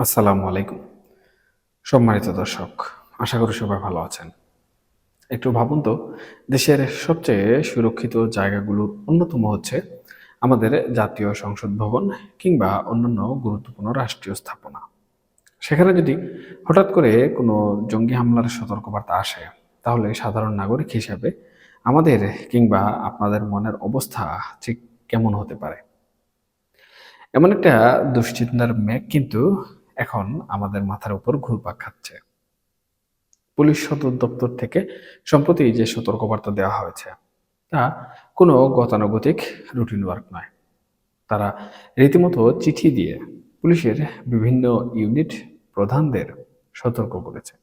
আসসালামু আলাইকুম। সম্মানিত দর্শক, আশা করি সবাই ভালো আছেন। একটু ভাবুন তো, দেশের সবচেয়ে সুরক্ষিত জায়গাগুলোর অন্যতম হচ্ছে আমাদের জাতীয় সংসদ ভবন কিংবা অন্যান্য গুরুত্বপূর্ণ রাষ্ট্রীয় স্থাপনা। সেখানে যদি হঠাৎ করে কোনো জঙ্গি হামলার সতর্কবার্তা আসে, তাহলে সাধারণ নাগরিক হিসেবে আমাদের কিংবা আপনাদের মনের অবস্থা ঠিক কেমন হতে পারে? এমন একটা দুশ্চিন্তার মেঘ কিন্তু এখন আমাদের মাথার উপর ঘুরপাক খাচ্ছে। পুলিশ সদর দপ্তর থেকে সম্প্রতি যে সতর্কবার্তা দেওয়া হয়েছে তা কোনো গতানুগতিক রুটিন ওয়ার্ক নয়। তারা রীতিমতো চিঠি দিয়ে পুলিশের বিভিন্ন ইউনিট প্রধানদের সতর্ক করেছে।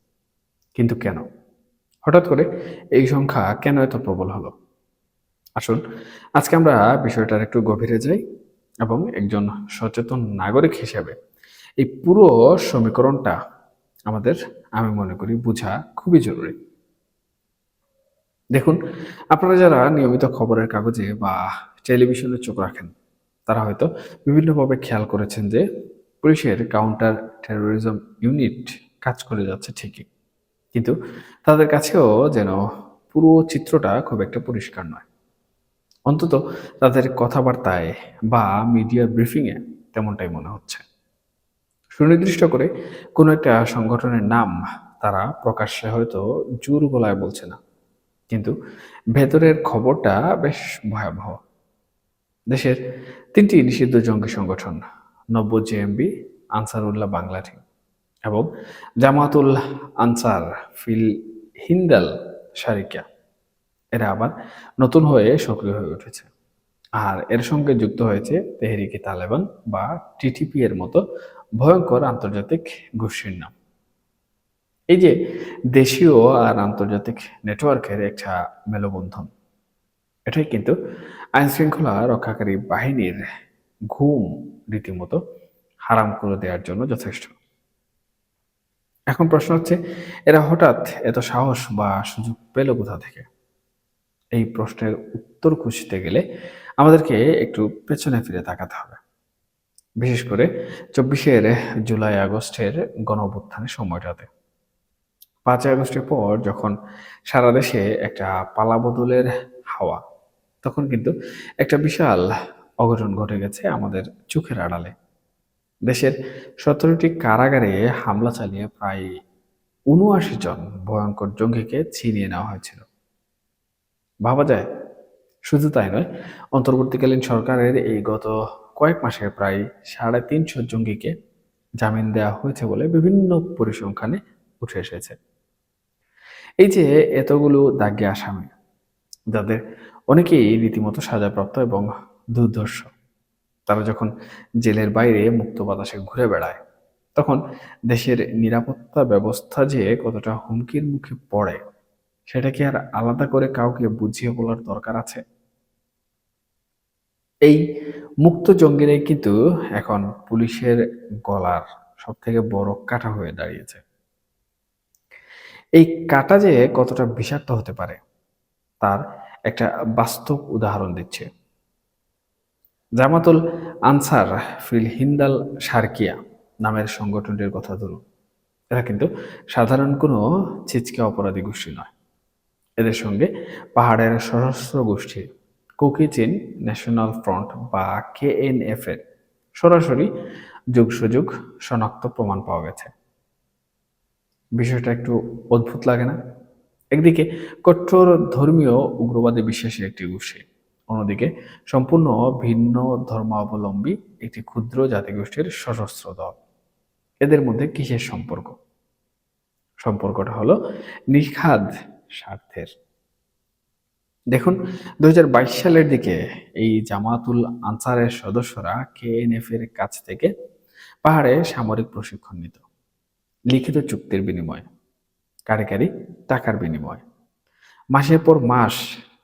কিন্তু কেন? হঠাৎ করে এই সংখ্যা কেন এত প্রবল হলো? আসুন, আজকে আমরা বিষয়টার একটু গভীরে যাই এবং একজন সচেতন নাগরিক হিসেবে এই পুরো সমীকরণটা আমাদের, আমি মনে করি, বোঝা খুবই জরুরি। দেখুন, আপনারা যারা নিয়মিত খবরের কাগজে বা টেলিভিশনে চোখ রাখেন, তারা হয়তো বিভিন্নভাবে খেয়াল করেছেন যে পুলিশের কাউন্টার টেরোরিজম ইউনিট কাজ করে যাচ্ছে ঠিকই, কিন্তু তাদের কাছেও যেন পুরো চিত্রটা খুব একটা পরিষ্কার নয়। অন্তত তাদের কথাবার্তায় বা মিডিয়া ব্রিফিংয়ে তেমনটাই মনে হচ্ছে। সুনির্দিষ্ট করে কোনো একটা সংগঠনের নাম তারা প্রকাশ্যে হয়তো জোর গলায় বলছে না, কিন্তু ভেতরের খবরটা বেশ ভয়াবহ। দেশের তিনটি নিষিদ্ধ জঙ্গি সংগঠন, নব্য জেএমবি, আনসারুল্লাহ বাংলা টিম এবং জামাতুল আনসার ফিল হিন্দাল সারিকা, এরা আবার নতুন হয়ে সক্রিয় হয়ে উঠেছে। আর এর সঙ্গে যুক্ত হয়েছে তেহরিকে তালেবান বা টিটিপি এর মতো ভয়ঙ্কর আন্তর্জাতিক গোষ্ঠীর নাম। এই যে দেশীয় আর আন্তর্জাতিক নেটওয়ার্কের একটা মেলবন্ধন, এটাই কিন্তু আইন শৃঙ্খলা রক্ষাকারী বাহিনীর ঘুম রীতিমতো হারাম করে দেওয়ার জন্য যথেষ্ট। এখন প্রশ্ন হচ্ছে, এরা হঠাৎ এত সাহস বা সুযোগ পেল কোথা থেকে? এই প্রশ্নের উত্তর খুঁজতে গেলে আমাদেরকে একটু পেছনে ফিরে তাকাতে হবে। বিশেষ করে ২৪ জুলাই আগস্টের গণঅভ্যুত্থানের সময়টাতে। ৫ই আগস্টের পর যখন সারা দেশে একটা পালাবদলের হাওয়া, তখন কিন্তু একটা বিশাল অঘটন ঘটে গেছে আমাদের চোখের আড়ালে। দেশের ১৭টি কারাগারে হামলা চালিয়ে প্রায় ৭৯ জন ভয়ঙ্কর জঙ্গিকে ছিনিয়ে নেওয়া হয়েছিল। ভাবা যায়? শুধু তাই নয়, অন্তর্বর্তীকালীন সরকারের এই গত কয়েক মাসে প্রায় ৩৫০ জঙ্গিকে জামিন দেওয়া হয়েছে বলে বিভিন্ন পরিসংখ্যানে উঠে এসেছে। এই যে এতগুলো দাগী আসামি, যাদের অনেকেই রীতিমতো সাজাপ্রাপ্ত এবং দুর্ধর্ষ, তারা যখন জেলের বাইরে মুক্ত বাতাসে ঘুরে বেড়ায়, তখন দেশের নিরাপত্তা ব্যবস্থা যে কতটা হুমকির মুখে পড়ে, সেটা কি আর আলাদা করে কাউকে বুঝিয়ে বলার দরকার আছে? এই মুক্ত জঙ্গিরাই কিন্তু এখন পুলিশের গলার সব থেকে বড় কাঁটা হয়ে দাঁড়িয়েছে। এই কাঁটা যে কতটা বিষাক্ত হতে পারে, তার একটা বাস্তব উদাহরণ দিচ্ছে। জামাতুল আনসার ফিল হিন্দাল সার্কিয়া নামের সংগঠনটির কথা ধরুন। এরা কিন্তু সাধারণ কোনো ছিচকে অপরাধী গোষ্ঠী নয়। এদের সঙ্গে পাহাড়ের সশস্ত্র গোষ্ঠী কুকিচিন ন্যাশনাল ফ্রন্ট বা কেএনএফ এর সরাসরি যোগসুযোগ শনাক্ত প্রমাণ পাওয়া গেছে। বিষয়টা একটু অদ্ভুত লাগে না? একদিকে কঠোর ধর্মীয় উগ্রবাদে বিশ্বাসী একটি গোষ্ঠী, অন্যদিকে সম্পূর্ণ ভিন্ন ধর্মাবলম্বী একটি ক্ষুদ্র জাতিগোষ্ঠীর সশস্ত্র দল। এদের মধ্যে কিসের সম্পর্ক? সম্পর্কটা হলো নিখাদ স্বার্থের। দেখুন, ২০২২ সালের দিকে এই জামাতুল আনসারের সদস্যরা কেএনএফ এর কাছ থেকে পাহাড়ে সামরিক প্রশিক্ষণ নিত, লিখিত চুক্তির বিনিময়ে, কারিগরি টাকার বিনিময়ে। মাসের পর মাস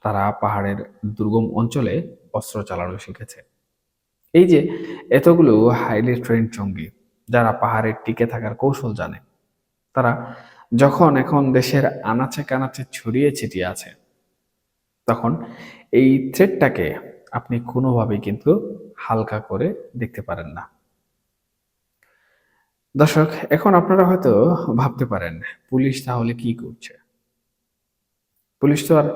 তারা পাহাড়ের দুর্গম অঞ্চলে অস্ত্র চালানো শিখেছে। এই যে এতগুলো হাইলি ট্রেন্ড জঙ্গি, যারা পাহাড়ে টিকে থাকার কৌশল জানে, তারা যখন এখন দেশের আনাচে কানাচে ছড়িয়ে ছিটিয়ে আছে, তখন এই থ্রেটটাকে আপনি কোনোভাবেই কিন্তু হালকা করে দেখতে পারেন না। দর্শক, এখন আপনারা হয়তো ভাবতে পারেন, পুলিশ তাহলে কি করছে? পুলিশ তো আর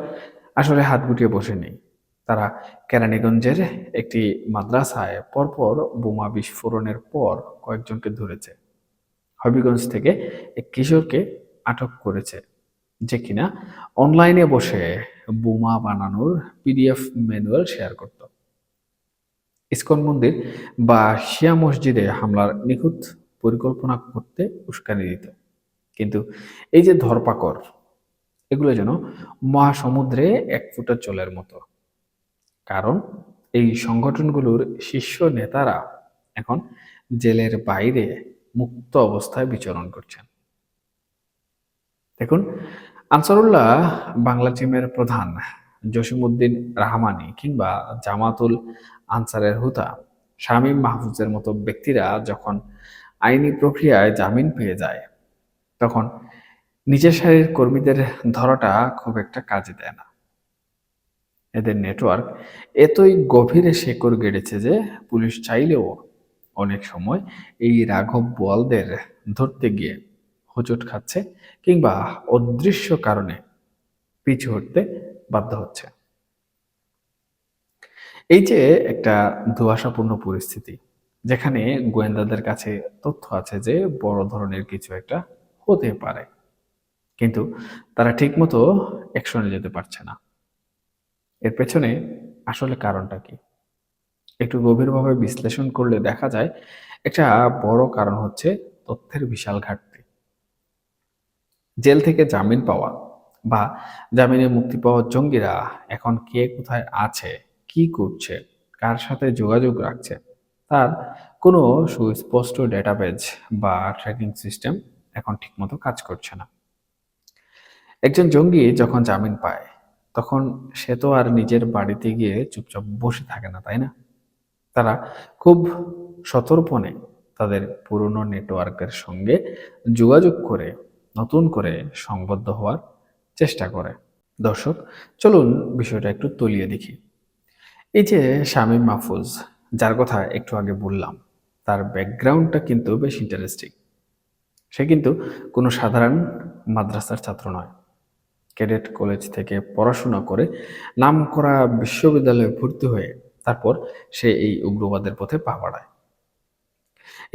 আসলে হাত গুটিয়ে বসে নেই। তারা কেরানীগঞ্জের একটি মাদ্রাসায় পরপর বোমা বিস্ফোরণের পর কয়েকজনকে ধরেছে। হবিগঞ্জ থেকে এক কিশোরকে আটক করেছে, যে কিনা অনলাইনে বসে বোমা বানানোর পিডিএফ ম্যানুয়াল শেয়ার করত। ইসকন মন্দির বা শিয়া মসজিদে হামলার নিখুঁত পরিকল্পনা করতে উস্কানি দিত। কিন্তু এই যে ধরপাকড়, এগুলো যেন মহাসমুদ্রে এক ফোঁটা জলের মতো। কারণ এই সংগঠনগুলোর শীর্ষ নেতারা এখন জেলের বাইরে মুক্ত অবস্থায় বিচরণ করছেন। দেখুন, আনসারুল্লাহ বাংলা টিমের প্রধান জসিমউদ্দিন রাহমানি কিংবা জামাতুল আনসারের হুতা শামীম মাহফুজের মতো ব্যক্তিরা যখন আইনি প্রক্রিয়ায় জামিন পেয়ে যায়, তখন নিজের সারির কর্মীদের ধরাটা খুব একটা কাজে দেয় না। এদের নেটওয়ার্ক এতই গভীরে শেকড় গেড়েছে যে পুলিশ চাইলেও অনেক সময় এই রাঘব বোয়ালদের ধরতে গিয়ে হোঁচট খাচ্ছে কিংবা অদৃশ্য কারণে পিছু হটতে বাধ্য হচ্ছে। এই যে একটা ধোঁয়াশাপূর্ণ পরিস্থিতি, যেখানে গোয়েন্দাদের কাছে তথ্য আছে যে বড় ধরনের কিছু একটা হতে পারে, কিন্তু তারা ঠিকমতো অ্যাকশনে যেতে পারছে না। এর পেছনে আসলে কারণটা কি? একটু গভীরভাবে বিশ্লেষণ করলে দেখা যায় একটা বড় কারণ হচ্ছে তথ্যের বিশাল ঘাটতি। জেল থেকে জামিন পাওয়া বা জামিনে মুক্তি পাওয়া জঙ্গিরা এখন কে কোথায় আছে, কি করছে, কার সাথে যোগাযোগ রাখছে, তার কোনো সুস্পষ্ট ডেটাবেজ বা ট্র্যাকিং সিস্টেম এখন ঠিকমতো কাজ করছে না। একজন জঙ্গি যখন জামিন পায়, তখন সে তো আর নিজের বাড়িতে গিয়ে চুপচাপ বসে থাকে না, তাই না? তারা খুব সতর্পণে তাদের পুরনো নেটওয়ার্কের সঙ্গে যোগাযোগ করে নতুন করে সংবদ্ধ হওয়ার চেষ্টা করে। দর্শক, চলুন বিষয়টা একটু তলিয়ে দেখি। এই যে শামীম মাহফুজ, যার কথা একটু আগে বললাম, তার ব্যাকগ্রাউন্ডটা কিন্তু বেশ ইন্টারেস্টিং। সে কিন্তু কোনো সাধারণ মাদ্রাসার ছাত্র নয়। ক্যাডেট কলেজ থেকে পড়াশোনা করে নামকরা বিশ্ববিদ্যালয়ে ভর্তি হয়ে তারপর সে এই উগ্রবাদের পথে পা বাড়ায়।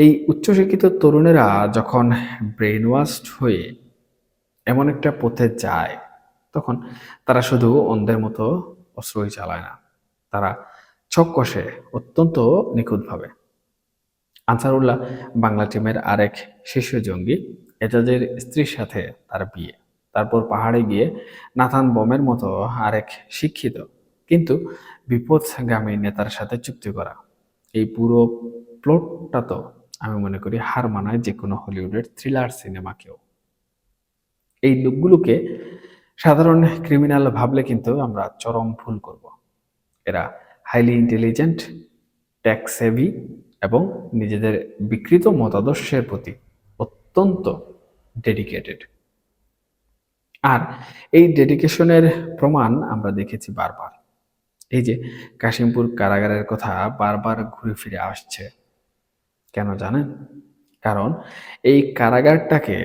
এই উচ্চশিক্ষিত তরুণেরা যখন ব্রেইন ওয়াশড হয়ে এমন একটা পথে যায়, তখন তারা শুধু অন্ধের মতো অস্ত্রই চালায় না, তারা ছক কষে অত্যন্ত নিখুঁতভাবে। আনসারুল্লাহ বাংলা টিমের আরেক শীর্ষ জঙ্গি এজাজের স্ত্রীর সাথে তার বিয়ে, তারপর পাহাড়ে গিয়ে নাথান বমের মতো আরেক শিক্ষিত কিন্তু বিপথগামী নেতার সাথে চুক্তি করা, এই পুরো প্লটটা তো আমি মনে করি হার মানায় যে কোনো হলিউডের থ্রিলার সিনেমাকেও। এই লোকগুলোকে সাধারণ ক্রিমিনাল ভাবলে কিন্তু আমরা চরম ভুল করব। এরা হাইলি ইন্টেলিজেন্ট, ট্যাক্স সেভি এবং নিজেদের বিকৃত মতাদর্শের প্রতি অত্যন্ত ডেডিকেটেড। আর এই ডেডিকেশনের প্রমাণ আমরা দেখেছি বারবার। এই যে কাশিমপুর কারাগারের কথা বারবার ঘুরে ফিরে আসছে, কেন জানেন? কারণ এই কারাগারটাকে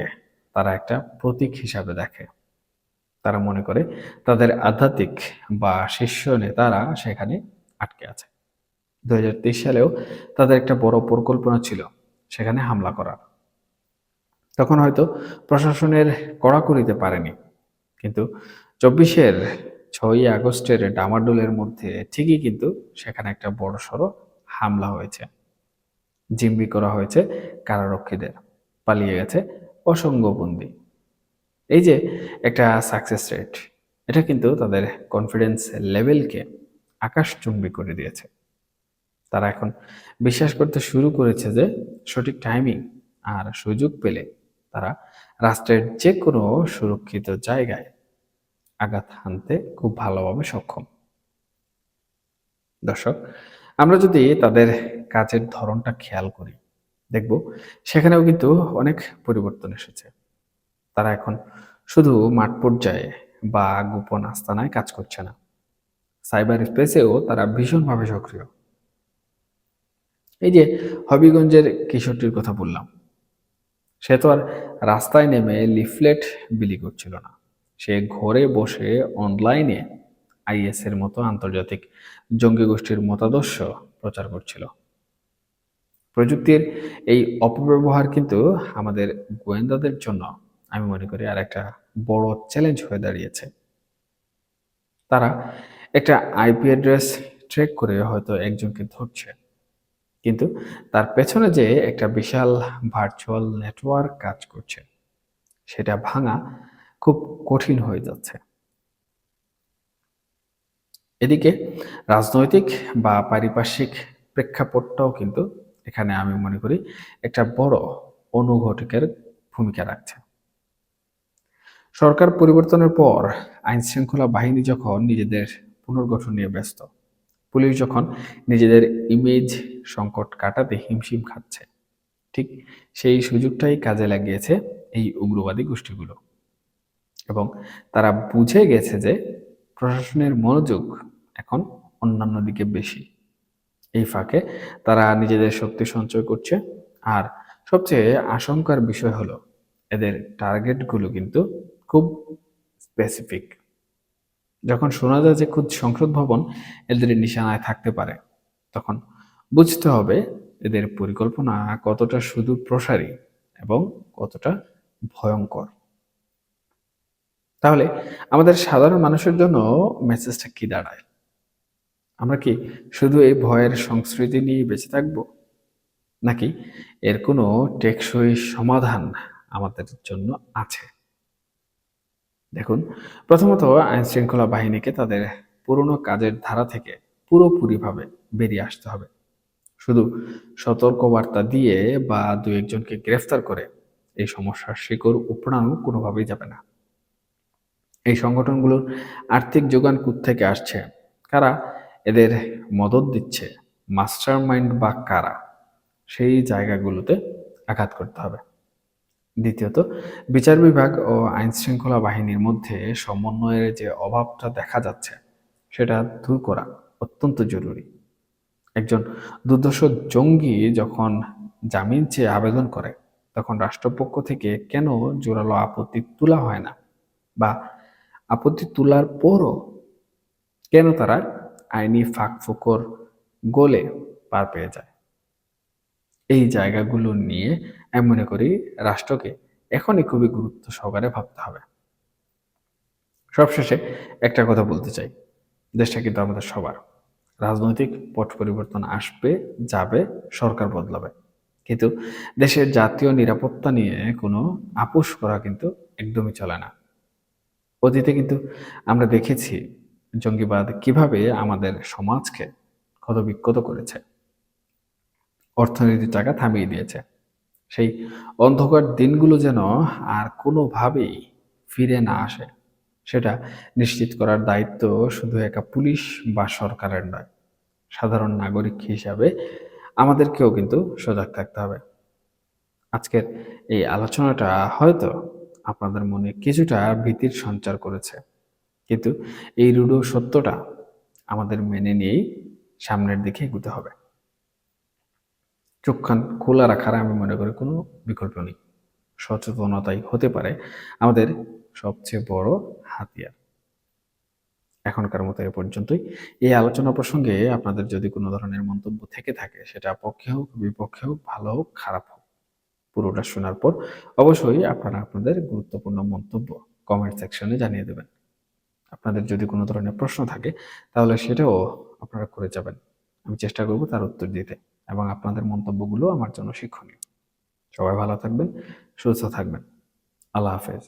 তারা একটা প্রতীক হিসাবে দেখে। তারা মনে করে তাদের আধ্যাত্মিক বা শীর্ষ নেতারা সেখানে আটকে আছে। 2023 সালেও তাদের একটা বড় পরিকল্পনা ছিল সেখানে হামলা করার। তখন হয়তো প্রশাসনের কড়াকড়িতে পারেনি, কিন্তু 24-এর 6ই আগস্টের ডামাডোলের মধ্যে ঠিকই কিন্তু সেখানে একটা বড়সড় হামলা হয়েছে। জিম্মি করা হয়েছে কারারক্ষীদের, পালিয়ে গেছে অসংখ্য বন্দী। এই যে একটা সাকসেস রেট, এটা কিন্তু তাদের কনফিডেন্স লেভেলকে আকাশচুম্বী করে দিয়েছে। তারা এখন বিশ্বাস করতে শুরু করেছে যে সঠিক টাইমিং আর সুযোগ পেলে তারা রাষ্ট্রের যে কোনো সুরক্ষিত জায়গায় আঘাত হানতে খুব ভালোভাবে সক্ষম। দর্শক, আমরা যদি তাদের কাজের ধরনটা খেয়াল করি, দেখব সেখানেও কিন্তু অনেক পরিবর্তন এসেছে। তারা এখন শুধু মাঠ পর্যায়ে বা গোপন আস্তানায় কাজ করছে না, সাইবার স্পেসেও তারা ভীষণভাবে সক্রিয়। এই যে হবিগঞ্জের কিশোরটির কথা বললাম, সে তো আর রাস্তায় নেমে লিফলেট বিলি করছিল না। সে ঘরে বসে অনলাইনে আইএস এর মতো আন্তর্জাতিক জঙ্গি গোষ্ঠীর মতাদর্শ প্রচার করছিল। প্রযুক্তির এই অপব্যবহার কিন্তু আমাদের গোয়েন্দাদের জন্য আমি মনে করি আর একটা বড় চ্যালেঞ্জ হয়ে দাঁড়িয়েছে। তারা একটা আইপি অ্যাড্রেস ট্র্যাক করে হয়তো একজনকে ধরছে, কিন্তু তার পেছনে যে একটা বিশাল ভার্চুয়াল নেটওয়ার্ক কাজ করছে সেটা ভাঙা খুব কঠিন হয়ে যাচ্ছে। এদিকে রাজনৈতিক বা পারিপার্শ্বিক প্রেক্ষাপটটাও কিন্তু এখানে আমি মনে করি একটা বড় অনুঘটকের ভূমিকা রাখছে। সরকার পরিবর্তনের পর আইন শৃঙ্খলা বাহিনী যখন নিজেদের পুনর্গঠন নিয়ে ব্যস্ত, পুলিশ যখন নিজেদের ইমেজ সংকট কাটাতে হিমশিম খাচ্ছে, ঠিক সেই সুযোগটাই কাজে লাগিয়েছে এই উগ্রবাদী গোষ্ঠীগুলো। এবং তারা বুঝে গেছে যে প্রশাসনের মনোযোগ এখন অন্যান্য দিকে বেশি। এই ফাঁকে তারা নিজেদের শক্তি সঞ্চয় করছে। আর সবচেয়ে আশঙ্কার বিষয় হলো এদের টার্গেটগুলো কিন্তু খুব স্পেসিফিক। যখন শোনা যায় যে খুব সংসদ ভবন এদের নিশানায় থাকতে পারে, তখন বুঝতে হবে এদের পরিকল্পনা কতটা শুধু প্রসারী এবং কতটা ভয়ঙ্কর। তাহলে আমাদের সাধারণ মানুষের জন্য মেসেজটা কি দাঁড়ায়? আমরা কি শুধু এই ভয়ের সংস্কৃতি নিয়ে বেঁচে থাকব, নাকি এর কোনো টেকসই সমাধান আমাদের জন্য আছে? দেখুন, প্রথমত আইন শৃঙ্খলা বাহিনীকে তাদের পুরনো কাজের ধারা থেকে পুরোপুরিভাবে বেরিয়ে আসতে হবে। শুধু সতর্কবার্তা দিয়ে বা দু একজনকে গ্রেফতার করে এই সমস্যার শিকড় উপড়ানো কোনোভাবেই যাবে না। এই সংগঠনগুলোর আর্থিক যোগান কোত্থেকে আসছে, কারা এদের মদত দিচ্ছে, মাস্টার মাইন্ড বা কারা, সেই জায়গাগুলোতে আঘাত করতে হবে। দ্বিতীয়ত, বিচার বিভাগ ও আইন শৃঙ্খলা বাহিনীর মধ্যে সমন্বয়ের যে অভাবটা দেখা যাচ্ছে সেটা দূর করা অত্যন্ত জরুরি। একজন দুর্ধর্ষ জঙ্গি যখন জামিন চেয়ে আবেদন করে, তখন রাষ্ট্রপক্ষ থেকে কেন জোরালো আপত্তি তোলা হয় না, বা আপত্তি তোলার পরও কেন তারা আইনি ফাঁকফোকর গলে পার পেয়ে যায়? এই জায়গাগুলো নিয়ে আমি মনে করি রাষ্ট্রকে এখনই খুবই গুরুত্ব সহকারে ভাবতে হবে। সবশেষে একটা কথা বলতে চাই, দেশটা কিন্তু আমাদের সবার। রাজনৈতিক পট পরিবর্তন আসবে, যাবে, সরকার বদলাবে, কিন্তু দেশের জাতীয় নিরাপত্তা নিয়ে কোনো আপোষ করা কিন্তু একদমই চলে না। অতীতে কিন্তু আমরা দেখেছি জঙ্গিবাদ কিভাবে আমাদের সমাজকে ক্ষতবিক্ষত করেছে, অর্থনীতির টাকা থামিয়ে দিয়েছে। সেই অন্ধকার দিনগুলো যেন আর কোনোভাবেই ফিরে না আসে, সেটা নিশ্চিত করার দায়িত্ব শুধু একা পুলিশ বা সরকারের নয়, সাধারণ নাগরিক হিসাবে আমাদেরকেও কিন্তু সজাগ থাকতে হবে। আজকের এই আলোচনাটা হয়তো আপনাদের মনে কিছুটা ভীতির সঞ্চার করেছে, কিন্তু এই রূঢ় সত্যটা আমাদের মেনে নিয়েই সামনের দিকে এগোতে হবে। চোখ কান খোলা রাখার আমি মনে করি কোনো বিকল্প নেই। সচেতনতাই হতে পারে আমাদের সবচেয়ে বড় হাতিয়ার। এখনকার মতো এ পর্যন্তই। এই আলোচনা প্রসঙ্গে আপনাদের যদি কোনো ধরনের মন্তব্য থেকে থাকে, সেটা পক্ষে হোক, বিপক্ষে হোক, ভালো হোক, খারাপ হোক, পুরোটা শোনার পর অবশ্যই আপনারা আপনাদের গুরুত্বপূর্ণ মন্তব্য কমেন্ট সেকশনে জানিয়ে দেবেন। আপনাদের যদি কোনো ধরনের প্রশ্ন থাকে তাহলে সেটাও আপনারা করে যাবেন। আমি চেষ্টা করব তার উত্তর দিতে, এবং আপনাদের মন্তব্যগুলো আমার জন্য শিক্ষণীয়। সবাই ভালো থাকবেন, সুস্থ থাকবেন। আল্লাহ হাফেজ।